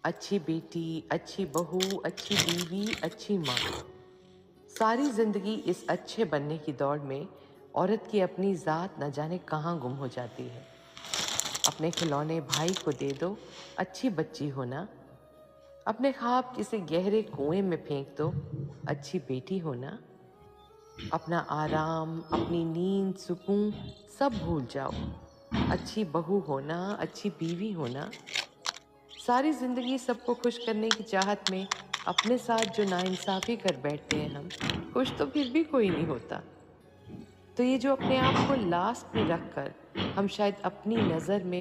अच्छी बेटी, अच्छी बहू, अच्छी बीवी, अच्छी माँ। सारी जिंदगी इस अच्छे बनने की दौड़ में औरत की अपनी जात न जाने कहाँ गुम हो जाती है। अपने खिलौने भाई को दे दो, अच्छी बच्ची हो ना। अपने ख्वाब किसी गहरे कुएं में फेंक दो, अच्छी बेटी हो ना। अपना आराम, अपनी नींद, सुकून सब भूल जाओ, अच्छी बहू होना, अच्छी बीवी होना। सारी जिंदगी सबको खुश करने की चाहत में अपने साथ जो नाइंसाफी कर बैठते हैं हम, खुश तो फिर भी कोई नहीं होता। तो ये जो अपने आप को लास्ट में रखकर हम शायद अपनी नज़र में